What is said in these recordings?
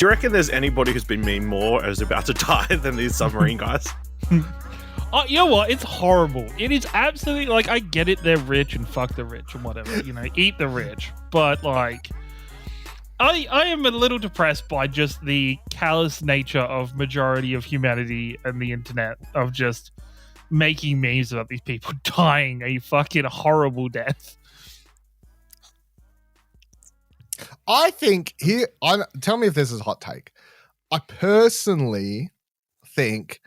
Do you reckon there's anybody who's been mean more or is about to die than these submarine guys? Oh, you know what? It's horrible. It is absolutely, like, I get it, they're rich and fuck the rich and whatever, you know, eat the rich. But, like, I am a little depressed by just the callous nature of majority of humanity and the internet of just making memes about these people dying a fucking horrible death. I think here, tell me if this is a hot take. I personally think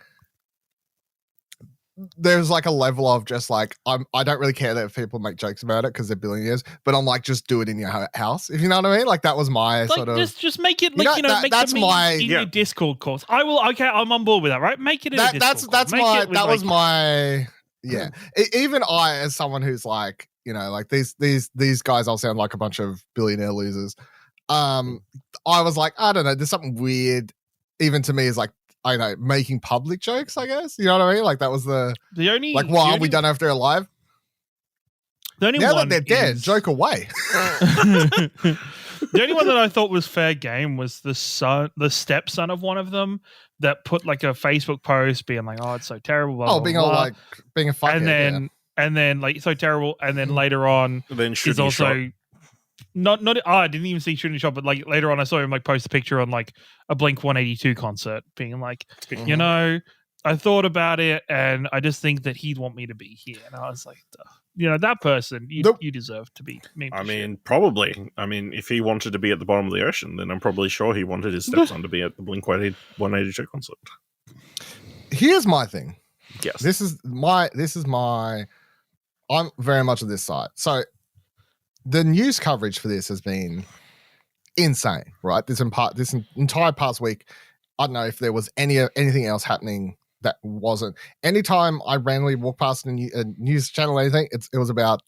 there's like a level of just like I don't really care that if people make jokes about it because they're billionaires, but I'm like, just do it in your house, if you know what I mean. Like that was my like, sort of just make it like make that's the my in your Discord course. I will. Okay, I'm on board with that. Right, make it in a Discord. That was my even I, as someone who's like, you know, like these guys all sound like a bunch of billionaire losers. I was like, I don't know, there's something weird even to me is like, I know, making public jokes, I guess. You know what I mean? Like that was the only like, why we don't know if they're alive. The only now one that they're dead, joke away. The only one that I thought was fair game was the stepson of one of them that put like a Facebook post being like, "Oh, it's so terrible." Blah, being blah, all blah. like being a fuckhead, and then like so terrible, and then later on, he's also. Not. I didn't even see shooting shot, but like later on, I saw him like post a picture on like a Blink 182 concert, being like, you know, I thought about it, and I just think that he'd want me to be here, and I was like, you know, that person, you deserve to be. I mean, probably. I mean, if he wanted to be at the bottom of the ocean, then I'm probably sure he wanted his stepson to be at the Blink 182 concert. Here's my thing. Yes, this is my. I'm very much on this side, so. The news coverage for this has been insane, right? This entire past week, I don't know if there was anything else happening that wasn't. Anytime I randomly walk past a news channel or anything, it was about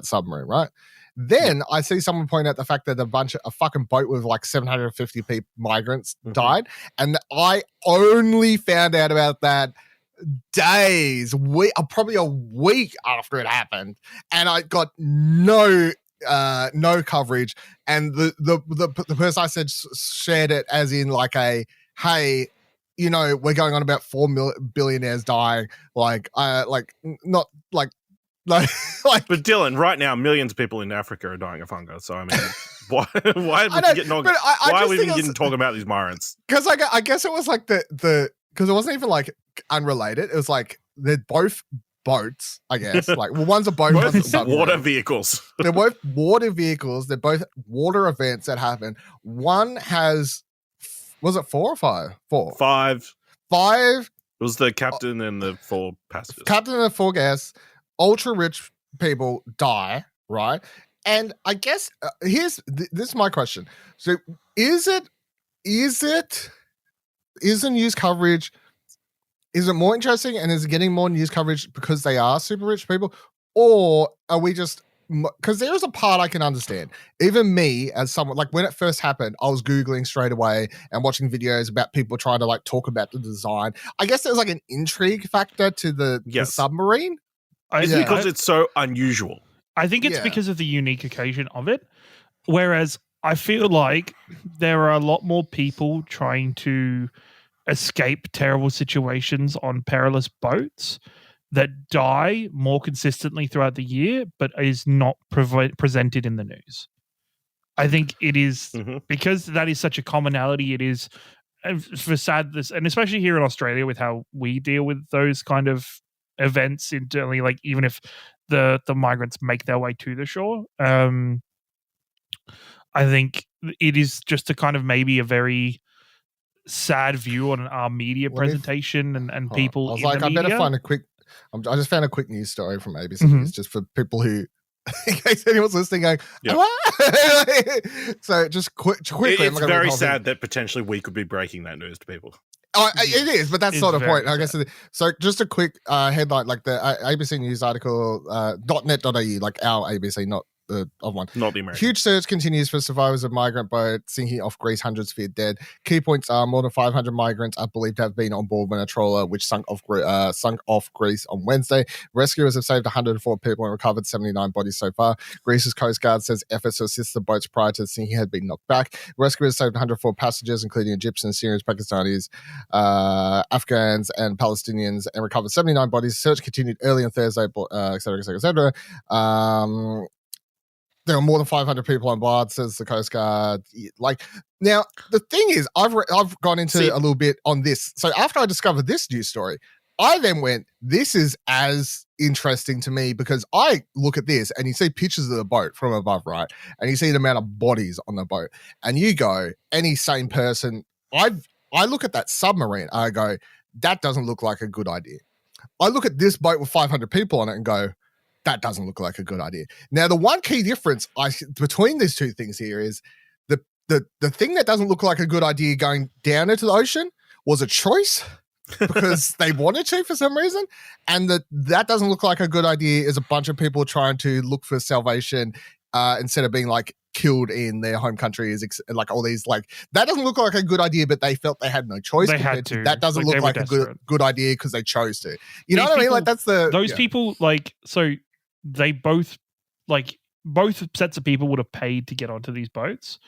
Submarine, right? Then I see someone point out the fact that a fucking boat with like 750 migrants died, and I only found out about that probably a week after it happened, and I got no coverage. And the person I said shared it as in like hey, you know, we're going on about 4 billionaires dying, like not like. But Dylan, right now, millions of people in Africa are dying of hunger. So I mean, why are we even talking about these migrants? Because I guess it was like the because it wasn't even like unrelated. It was like they're both boats, I guess. Like, well, one's a boat, one's a submarine. Water vehicles. They're both water vehicles. They're both water events that happen. One has, was it 4 or 5? 4. 5. 5. It was the captain and the 4 passengers. Captain and the 4 guests. Ultra rich people die, right? And I guess this is my question. So, is the news coverage? Is it more interesting and is it getting more news coverage because they are super rich people? Or are we just, because there is a part I can understand. Even me, as someone, like when it first happened, I was Googling straight away and watching videos about people trying to like talk about the design. I guess there's like an intrigue factor to the submarine. Because it's so unusual. I think it's because of the unique occasion of it. Whereas I feel like there are a lot more people trying to escape terrible situations on perilous boats that die more consistently throughout the year, but is not presented in the news. I think it is because that is such a commonality. It is for sadness, and especially here in Australia with how we deal with those kind of events internally, like even if the migrants make their way to the shore. I think it is just a kind of maybe a very sad view on our media presentation and people. I was in like, the I media. better find a quick. I just found a quick news story from ABC News just for people who, in case anyone's listening, going, so just quickly. It's very sad that potentially we could be breaking that news to people. Oh, it is, but that's not the point. I guess. So just a quick headline, like the ABC News article, .net.au, like our ABC, not of one. Not the American. Huge search continues for survivors of migrant boat sinking off Greece. Hundreds feared dead. Key points are more than 500 migrants are believed to have been on board when a trawler which sunk off Greece on Wednesday. Rescuers have saved 104 people and recovered 79 bodies so far. Greece's Coast Guard says efforts to assist the boats prior to the sinking had been knocked back. Rescuers saved 104 passengers, including Egyptians, Syrians, Pakistanis, Afghans, and Palestinians, and recovered 79 bodies. Search continued early on Thursday, etc., etc., etc. There are more than 500 people on board, says the Coast Guard. Like, now, the thing is, I've gone into a little bit on this. So after I discovered this news story, I then went, this is as interesting to me because I look at this and you see pictures of the boat from above, right? And you see the amount of bodies on the boat. And you go, any sane person, I look at that submarine, I go, that doesn't look like a good idea. I look at this boat with 500 people on it and go, that doesn't look like a good idea. Now, the one key difference between these two things here is the thing that doesn't look like a good idea going down into the ocean was a choice because they wanted to for some reason. And that doesn't look like a good idea is a bunch of people trying to look for salvation instead of being like killed in their home country is like all these like that doesn't look like a good idea, but they felt they had no choice. They had to. That doesn't look like a good idea because they chose to. You know what I mean? Like that's those people like so they both sets of people would have paid to get onto these boats.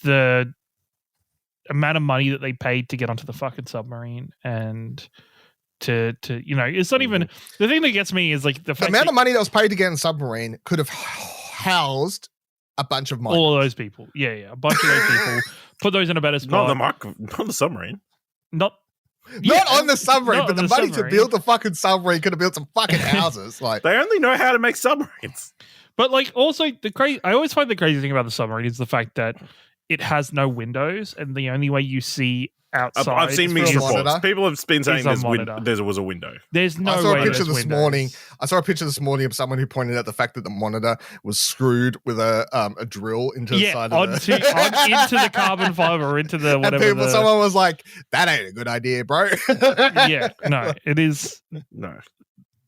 The amount of money that they paid to get onto the fucking submarine and to it's not even the thing that gets me is like the amount of money that was paid to get in a submarine could have housed a bunch of migrants. All of those people. Yeah. A bunch of those people. Put those in a better spot. Not the submarine. Not on the submarine, but the money to build the fucking submarine could have built some fucking houses. Like they only know how to make submarines. But like also I always find the crazy thing about the submarine is the fact that it has no windows and the only way you see outside. I've seen mixed reports. People have been saying there was a window. There's no way. I saw a picture this morning of someone who pointed out the fact that the monitor was screwed with a drill into the side of into the carbon fiber, into the whatever. And someone was like, "That ain't a good idea, bro." Yeah, no, it is. No.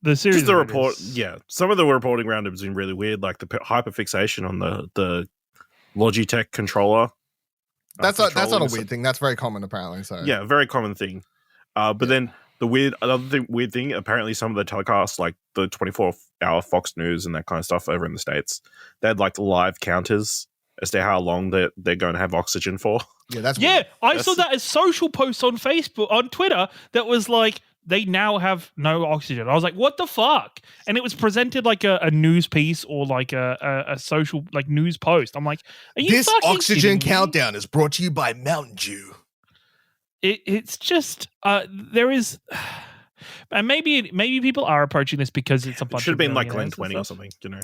The series. Just the report. Yeah, some of the reporting around it has been really weird, like the hyperfixation on the Logitech controller. That's not a weird thing. That's very common, apparently. So yeah, very common thing. But then the weird thing, apparently some of the telecasts, like the 24-hour Fox News and that kind of stuff over in the States, they had like live counters as to how long they're going to have oxygen for. Yeah, that's weird. I saw that as social posts on Facebook, on Twitter, that was like, they now have no oxygen. I was like, what the fuck? And it was presented like a news piece or like a social like news post. I'm like, are you this fucking oxygen countdown is brought to you by Mountain Dew. It's just there is, and maybe people are approaching this because it's a bunch. Should have been like Glen 20 or something, you know.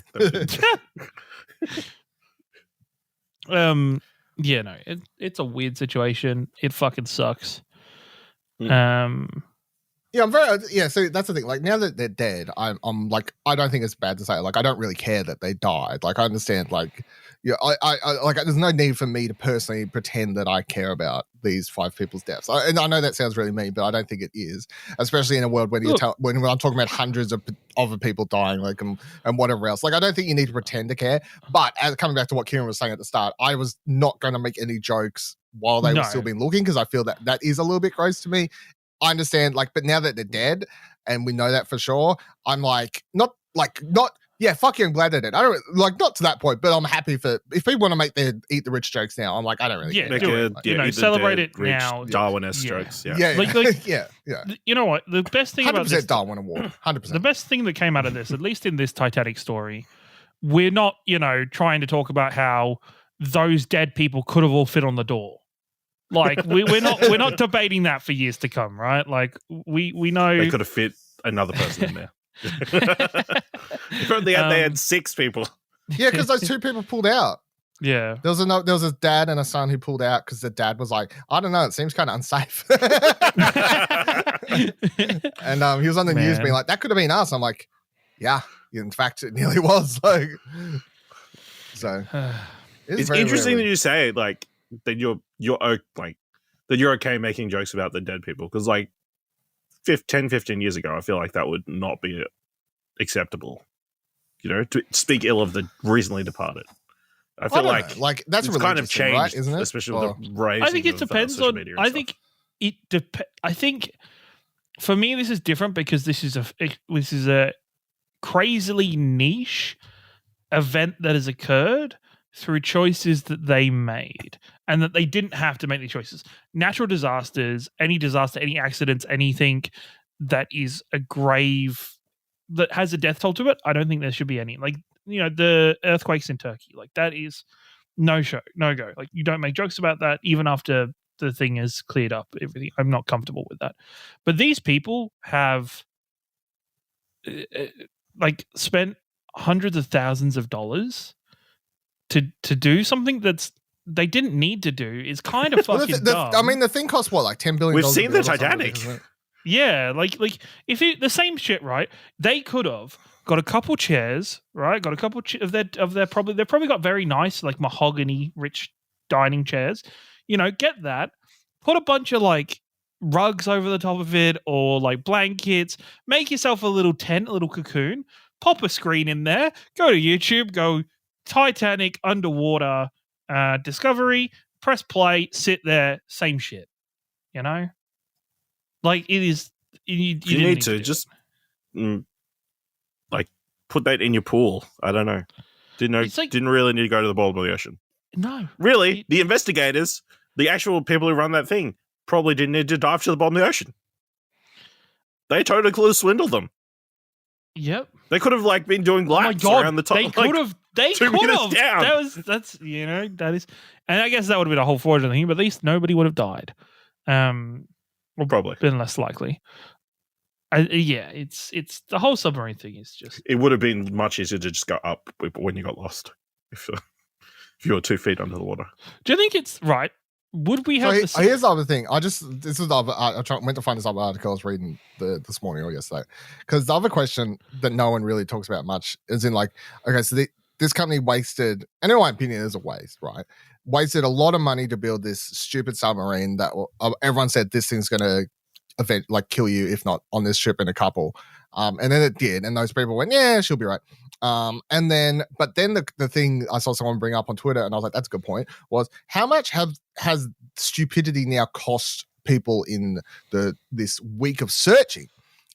Yeah, no, it's a weird situation. It fucking sucks. Yeah, so that's the thing. Like now that they're dead, I'm like, I don't think it's bad to say. Like, I don't really care that they died. Like, I understand. Like, yeah, I like. There's no need for me to personally pretend that I care about these 5 people's deaths. And I know that sounds really mean, but I don't think it is. Especially in a world when when I'm talking about hundreds of other people dying, like and whatever else. Like, I don't think you need to pretend to care. But coming back to what Kieran was saying at the start, I was not going to make any jokes while they were still been looking because I feel that is a little bit gross to me. I understand, like, but now that they're dead and we know that for sure, I'm like, fuck you, I'm glad they're dead. I don't like, not to that point, but I'm happy for if people want to make their eat the rich jokes now. I'm like, I don't really care. Celebrate it now. Darwin-esque jokes. Yeah. Yeah. You know what? The best thing about this, Darwin Award, 100%. The best thing that came out of this, at least in this Titanic story, we're not, trying to talk about how those dead people could have all fit on the door. Like we're not debating that for years to come, right? Like we know they could have fit another person in there. They had 6 people. Yeah, because those 2 people pulled out. Yeah, there was a dad and a son who pulled out because the dad was like, I don't know, it seems kind of unsafe. And he was on the news being like, that could have been us. I'm like, yeah, in fact, it nearly was. Like, so it's interesting that you say like that you're like that you're okay making jokes about the dead people because like 10-15 years ago I feel like that would not be acceptable to speak ill of the recently departed. I feel don't know. Like that's it's kind of thing, changed, right? Isn't it? especially with the rise. I think it depends social on. media and I stuff. think it I think for me this is different because this is a crazily niche event that has occurred through choices that they made and that they didn't have to make the choices. Natural disasters, any disaster, any accidents, anything that is a grave that has a death toll to it, I don't think there should be any. Like, the earthquakes in Turkey, like that is no go. Like, you don't make jokes about that even after the thing is cleared up, everything. I'm not comfortable with that. But these people have spent hundreds of thousands of dollars to do something that's they didn't need to do is kind of fucking dumb. I mean, the thing costs what, like $10 billion? We've seen the Titanic. Yeah, like if the same shit, right? They could have got a couple chairs, right? Got a couple of their probably they've probably got very nice like mahogany rich dining chairs. Get that. Put a bunch of like rugs over the top of it or like blankets. Make yourself a little tent, a little cocoon. Pop a screen in there. Go to YouTube. Go Titanic underwater Discovery. Press play. Sit there. Same shit. Like it is. You need to just like put that in your pool. I don't know. Didn't really need to go to the bottom of the ocean. No, really. The investigators, the actual people who run that thing, probably didn't need to dive to the bottom of the ocean. They totally could have swindled them. Yep. They could have been doing laps around the top. They could have. They could have. Down. That's that is, and I guess that would have been a whole fraudulent thing. But at least nobody would have died. Well, probably been less likely. It's the whole submarine thing is just. It would have been much easier to just go up when you got lost if you were 2 feet under the water. Do you think it's right? Would we have? Here's the other thing. I went to find this other article I was reading this morning or yesterday, because the other question that no one really talks about much is in so this company wasted, and in my opinion, is a waste, right? Wasted a lot of money to build this stupid submarine that everyone said this thing's going to kill you if not on this ship in a couple, and then it did, and those people went, yeah, she'll be right. But then the thing I saw someone bring up on Twitter, and I was like, that's a good point, was how much has stupidity now cost people in this week of searching?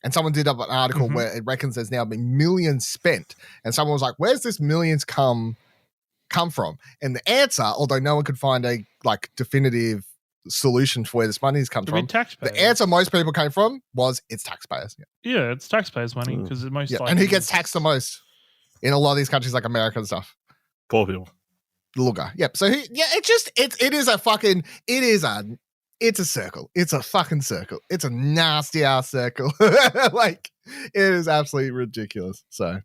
And someone did up an article where it reckons there's now been millions spent, and someone was like, where's this millions come from? And the answer, although no one could find a definitive solution for where this money's come from, the answer most people came from was it's taxpayers. Yeah, it's taxpayers' money because it's most likely. And who gets taxed the most in a lot of these countries like America and stuff? Poor people. The little guy. Yep. So it's a circle. It's a fucking circle. It's a nasty ass circle. It is absolutely ridiculous. So,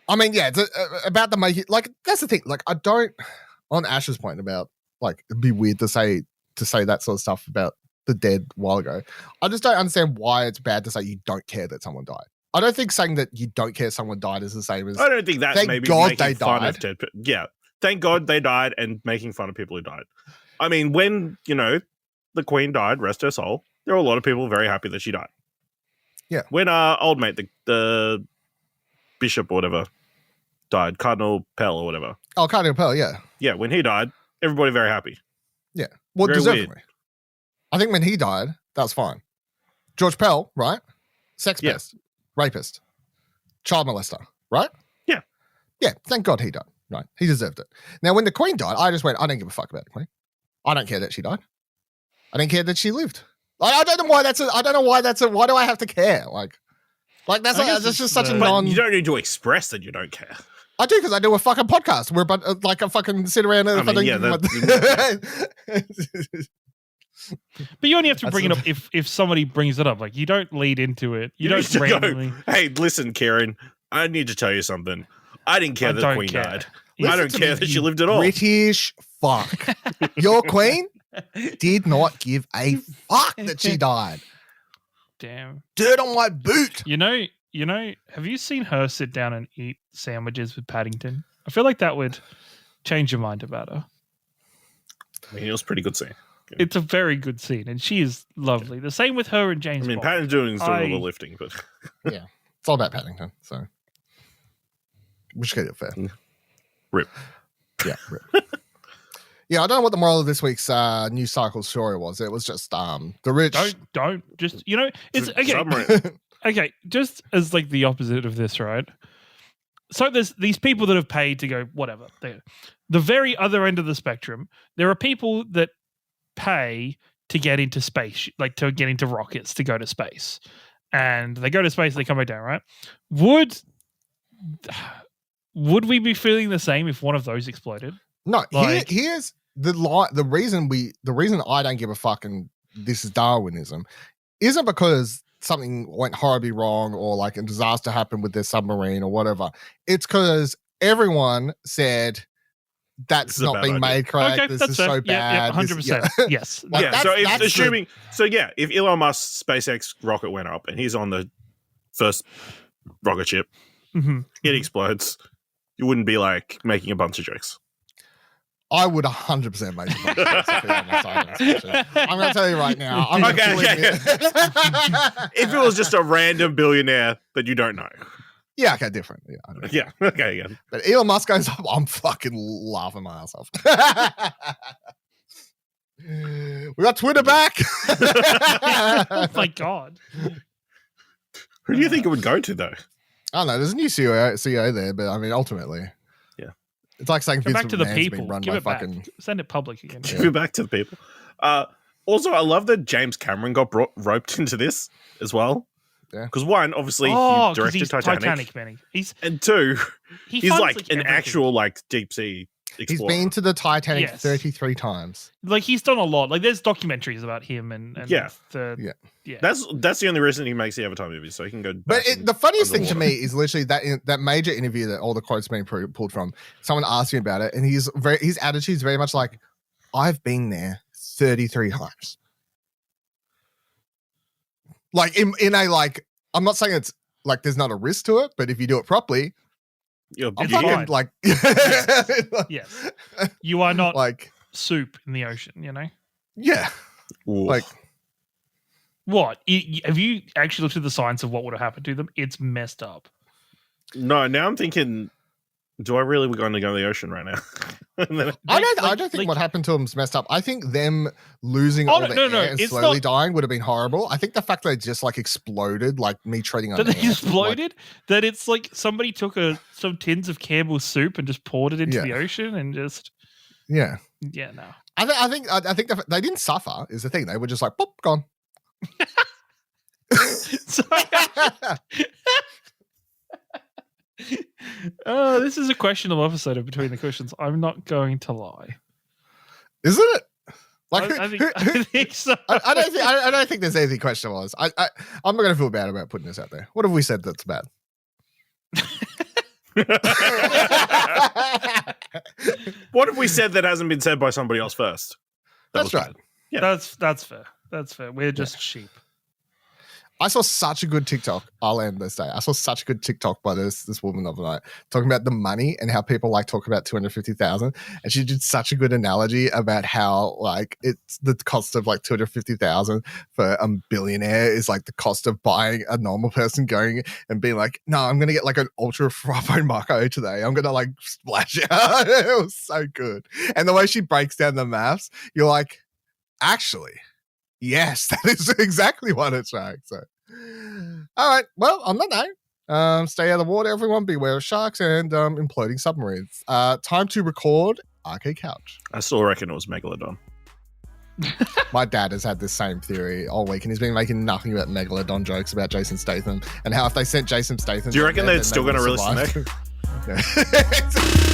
I mean, yeah, about the making. That's the thing. I don't. On Ash's point about it'd be weird to say that sort of stuff about the dead a while ago. I just don't understand why it's bad to say you don't care that someone died. I don't think saying that you don't care someone died is the same as. I don't think that's thank maybe God making they fun died. of dead people. Yeah, thank God they died and making fun of people who died. I mean, when the Queen died, rest her soul, there were a lot of people very happy that she died. Yeah. When old mate, the bishop or whatever, died, Cardinal Pell or whatever. Oh, Cardinal Pell, yeah. Yeah, when he died, everybody very happy. Yeah. Well, very deservedly. weird. I think when he died, that's fine. George Pell, right? Sex pest, rapist, child molester, right? Yeah. Yeah, thank God he died, right? He deserved it. Now, when the Queen died, I just went, I don't give a fuck about the Queen. I don't care that she died. I don't care that she lived. I don't know why why do I have to care? That's just such a non. You don't need to express that you don't care. I do, because I do a fucking podcast. We're about I fucking sit around and But you only have to bring it up if somebody brings it up. You don't lead into it. You don't randomly. Hey, listen, Kieran, I need to tell you something. I didn't care that the Queen died. I don't care that she lived at all. British fuck. Your Queen did not give a fuck that she died. Damn. Dirt on my boot. Have you seen her sit down and eat sandwiches with Paddington? I feel like that would change your mind about her. I mean, it was a pretty good scene. Yeah. It's a very good scene, and she is lovely. The same with her and James Bond. Paddington's doing all the lifting, but yeah, it's all about Paddington. So Which get it fair. Rip. Yeah, rip. Yeah, I don't know what the moral of this week's news cycle story was. It was just the rich. Don't just it's okay. Submarine. Okay, just as like the opposite of this, right? So there's these people that have paid to go whatever. The very other end of the spectrum, there are people that pay to get into space, like to get into rockets to go to space, and they go to space, they come back down, right? Would we be feeling the same if one of those exploded? No, Like- here's the reason I don't give a fuck and this is Darwinism isn't because something went horribly wrong or like a disaster happened with their submarine or whatever. It's because everyone said that's This is a not bad being idea. made correct. Okay, This that's is fair. so Yeah, bad. 100%. Yes. Like, Yeah, so if that's assuming, if Elon Musk's SpaceX rocket went up and he's on the first rocket ship, Mhm. it explodes, you wouldn't be like making a bunch of jokes. I would 100% make a bunch of jokes if he on my side of this question. I'm going to tell you right now. I'm Okay, gonna okay. If it was just a random billionaire that you don't know. yeah, okay, different. Yeah, I know. Yeah, okay, yeah. But Elon Musk goes up, I'm fucking laughing my ass off. We got Twitter back. Oh my god. Who do you think it would go to, though? I don't know. There's a new CEO there, but I mean, ultimately, Yeah. it's like saying Go back Vince to the McMahon's being people. run Give by it back. fucking. Send it public again. Give it back to the people. Also, I love that James Cameron got roped into this as well. Yeah. Because one, obviously, he 'cause directed he's Titanic. Manny. He's And two, he's funds, like an everything. actual like deep sea He's explorer. been to the Titanic Yes. 33 times. like he's done a lot. Like there's documentaries about him and Yeah. yeah. That's the only reason he makes the Avatar movies, so he can go. But back and the funniest thing to underwater. me is literally that major interview that all the quotes being pulled from. Someone asked me about it, and his attitude is very much like, "I've been there 33 times." Like in a like, I'm not saying it's like there's not a risk to it, but if you do it properly, You're I'm It's fucking fine. like, Yes. You are not like soup in the ocean, you know? yeah, Ooh. like What? Have you actually looked at the science of what would have happened to them? It's messed up. No, now I'm thinking, do I really want to go to the ocean right now? And then- I don't like- think like- what happened to them is messed up. I think them losing Oh, all no, the no, air and it's slowly not- dying would have been horrible. I think the fact that they just like exploded, like me treading on That they air, exploded? That it's like somebody took some tins of Campbell's soup and just poured it into Yeah. the ocean and just yeah. yeah, no. I think they didn't suffer. Is the thing they were just like, boop, gone. So, this is a questionable episode of Between the Cushions. I'm not going to lie. Isn't it? Like, I think so. I don't think there's anything questionable. I'm not going to feel bad about putting this out there. What have we said that's bad? What have we said that hasn't been said by somebody else first? That That's was right. bad. Yeah. That's fair. That's fair. We're just sheep. I saw such a good TikTok. I'll end this day. I saw such a good TikTok by this woman the other night talking about the money and how people like talk about 250,000. And she did such a good analogy about how like it's the cost of like 250,000 for a billionaire is like the cost of buying a normal person going and being like, no, I'm gonna get like an ultra frappo Marco today. I'm gonna like splash out. It was so good. And the way she breaks down the maths, you're like, actually. Yes, that is exactly what it's like. So, all right. Well, on that note, stay out of the water, everyone. Beware of sharks and imploding submarines. Time to record Arcade Couch. I still reckon it was Megalodon. My dad has had this same theory all week, and he's been making nothing but Megalodon jokes about Jason Statham and how if they sent Jason Statham, Do you reckon there, they're then still they going to would release the survive. Yeah.